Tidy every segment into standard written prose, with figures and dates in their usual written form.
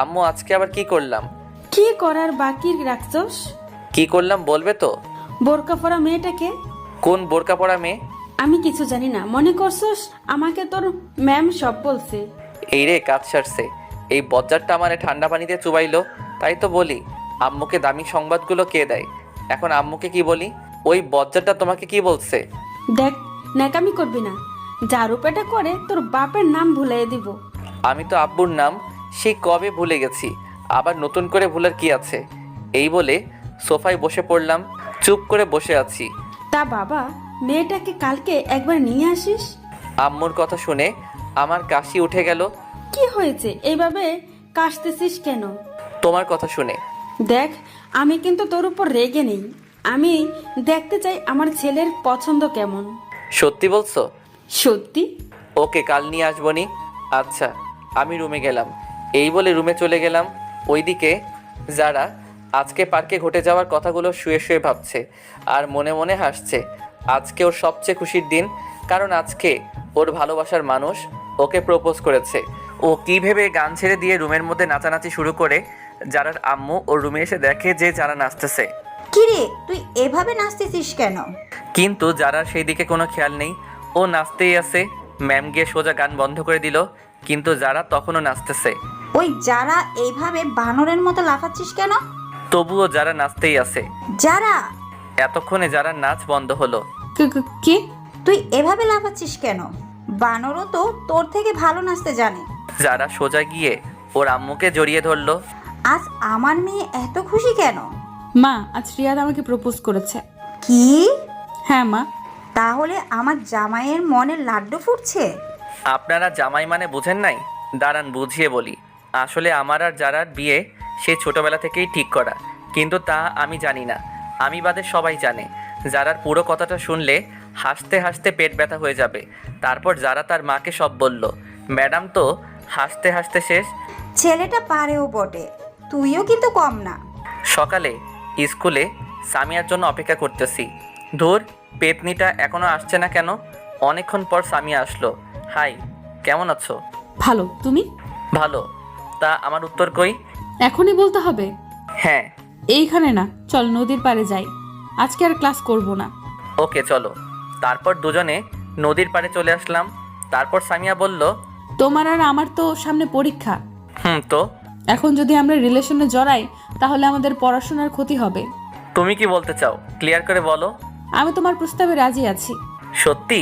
আম্মু আজকে আবার কি করলাম? কি করার বাকি রাখছস? কি করলাম বলবে তো? বোরকা পরা মেয়েটাকে? কোন বোরকা পরা মেয়ে? আমি কিছু জানি না, মনে করছস আমাকে তোর ম্যাম সব বলছে? এই রে কাজ সারছে। এই বজ্জারটা আমারে ঠান্ডা পানিতে চুবাইলো, তাই তো বলি আম্মুকে দামি সংবাদগুলো কে দেয়। এখন আম্মুকে কি বলি? ওই বজ্জারটা তোমাকে কি বলছে? দেখ, ন্যাকামি করবি না। যার উপায়টা করে তোর বাপের নাম ভুলাই দিব। আমি তো আব্বুর নাম সেই কবে ভুলে গেছি, আবার নতুন করে ভুলার কি আছে? এই বলে সোফায় বসে পড়লাম, চুপ করে বসে আছি। তা বাবা, মেয়েটাকে কালকে একবার নিয়ে আসিস। আম্মুর কথা শুনে আমার কাশি উঠে গেল। কি হয়েছে এইভাবে কাশতেছিস কেন? তোমার কথা শুনে। দেখ, আমি কিন্তু তোর উপর রেগে নেই। আমি দেখতে চাই আমার ছেলের পছন্দ কেমন। সত্যি বলছো? সত্যি। ওকে, কাল নিয়ে আসবো নি। আচ্ছা, আমি রুমে গেলাম। এই বলে রুমে চলে গেলাম। ওইদিকে যারা আজকে পার্কে ঘটে যাওয়ার কথাগুলো শুয়ে শুয়ে ভাবছে আর মনে মনে হাসছে। আজকে ওর সবচেয়ে খুশির দিন, কারণ আজকে ওর ভালোবাসার মানুষ ওকে প্রপোজ করেছে। ও কী ভেবে গান ছেড়ে দিয়ে রুমের মধ্যে নাচানাচি শুরু করে। যারার আম্মু ওর রুমে এসে দেখে যে যারা নাচতেছে। কিরে, তুই এভাবে নাচতেছিস কেন? কিন্তু যারার সেই দিকে কোনো খেয়াল নেই, ও নাচতেই আছে। ম্যাম গিয়ে সোজা গান বন্ধ করে দিল, কিন্তু যারা তখনও নাচতেছে। ওই যারা এইভাবে বানরের মতো লাফাচ্ছিস কেন? তবুও যারা নাচতেই আছে। যারা, এতক্ষণে যারা নাচ বন্ধ হলো। কি? তুই এভাবে লাফাচ্ছিস কেন? বানরও তো তোর থেকে ভালো নাচতে জানে। যারা সোজা গিয়ে ওর আম্মুকে জড়িয়ে ধরলো। আজ আমার মেয়ে এত খুশি কেন? মা, আজ রিয়াদ আমাকে প্রপোজ করেছে। কি? হ্যাঁ মা। তাহলে আমার জামাইয়ের মনে লাড্ডু ফুটছে? আপনারা জামাই মানে বুঝেন নাই? দাঁড়ান বুঝিয়ে বলি। আসলে আমার আর যারার বিয়ে সে ছোটবেলা থেকেই ঠিক করা, কিন্তু তা আমি জানি না। আমি বাদে সবাই জানে। যারার পুরো কথাটা শুনলে হাসতে হাসতে পেট ব্যথা হয়ে যাবে। তারপর যারা তার মাকে সব বলল। ম্যাডাম তো হাসতে হাসতে শেষ। ছেলেটা পারেও বটে, তুইও কিন্তু কম না। সকালে স্কুলে সামিয়ার জন্য অপেক্ষা করতেছি। ধুর, পেতনিটা এখনো আসছে না কেন? অনেকক্ষণ পর সামিয়া আসলো। হাই, কেমন আছো? ভালো, তুমি? ভালো। তা আমার উত্তর কই? এখনই বলতে হবে? হ্যাঁ। এইখানে না, চল নদীর পাড়ে যাই। আজকে আর ক্লাস করব না। ওকে চলো। তারপর দুজনে নদীর পাড়ে চলে আসলাম। তারপর সামিয়া বলল, তোমার আর আমার তো সামনে পরীক্ষা। তো এখন যদি আমরা রিলেশনে জড়াই তাহলে আমাদের পড়াশোনার ক্ষতি হবে। তুমি কি বলতে চাও? ক্লিয়ার করে বলো। আমি তোমার প্রস্তাবে রাজি আছি, সত্যি?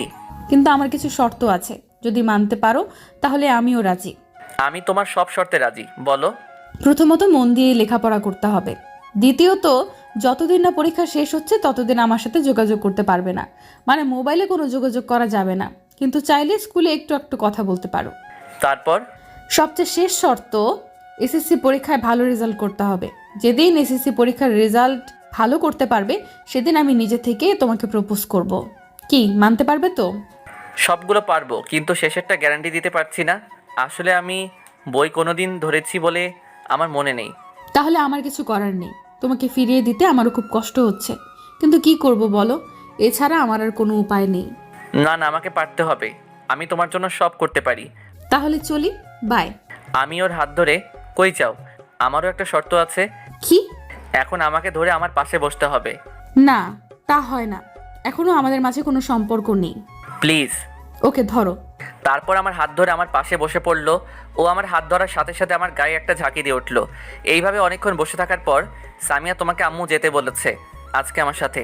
কিন্তু আমার কিছু শর্ত আছে। যদি মানতে পারো তাহলে আমিও রাজি। আমি তোমার সব শর্তে রাজি, বলো। প্রথমত, মন দিয়ে লেখাপড়া করতে হবে। দ্বিতীয়ত, যতদিন না পরীক্ষা শেষ হচ্ছে ততদিন আমার সাথে যোগাযোগ করতে পারবে না। মানে মোবাইলে কোনো যোগাযোগ করা যাবে না, কিন্তু চাইলে স্কুলে একটু একটু কথা বলতে পারো। তারপর? সবচেয়ে শেষ শর্ত, এসএসসি পরীক্ষায় ভালো রেজাল্ট করতে হবে। যেদিন এসএসসি পরীক্ষার রেজাল্ট ভালো করতে পারবে সেদিন আমি নিজে থেকে তোমাকে প্রপোজ করব। কি, মানতে পারবে তো? সবগুলো পারবো, কিন্তু শেষেরটা গ্যারান্টি দিতে পারছি না। আসলে আমি বই কোনোদিন ধরেছি বলে আমার মনে নেই। তাহলে আমার কিছু করার নেই। তোমাকে ফিরিয়ে দিতে আমারও খুব কষ্ট হচ্ছে, কিন্তু কি করব বলো? এছাড়া আমার আর কোনো উপায় নেই। না না, আমাকে পারতে হবে। আমি তোমার জন্য সব করতে পারি। তাহলে চলি, বাই। আমি ওর হাত ধরে, কই যাও? আমারও একটা শর্ত আছে। কি? এখন আমাকে ধরে আমার পাশে বসতে হবে। না, তা হয় না। এখনো আমাদের মাঝে কোনো সম্পর্ক নেই। প্লিজ। ওকে, ধরো। তারপর আমার হাত ধরে আমার পাশে বসে পড়লো। ও আমার হাত ধরার সাথে সাথে আমার গায়ে একটা ঝাঁকি দিয়ে উঠলো। এইভাবে অনেকক্ষণ বসে থাকার পর সামিয়া, তোমাকে আম্মু যেতে বলেছে আজকে আমার সাথে।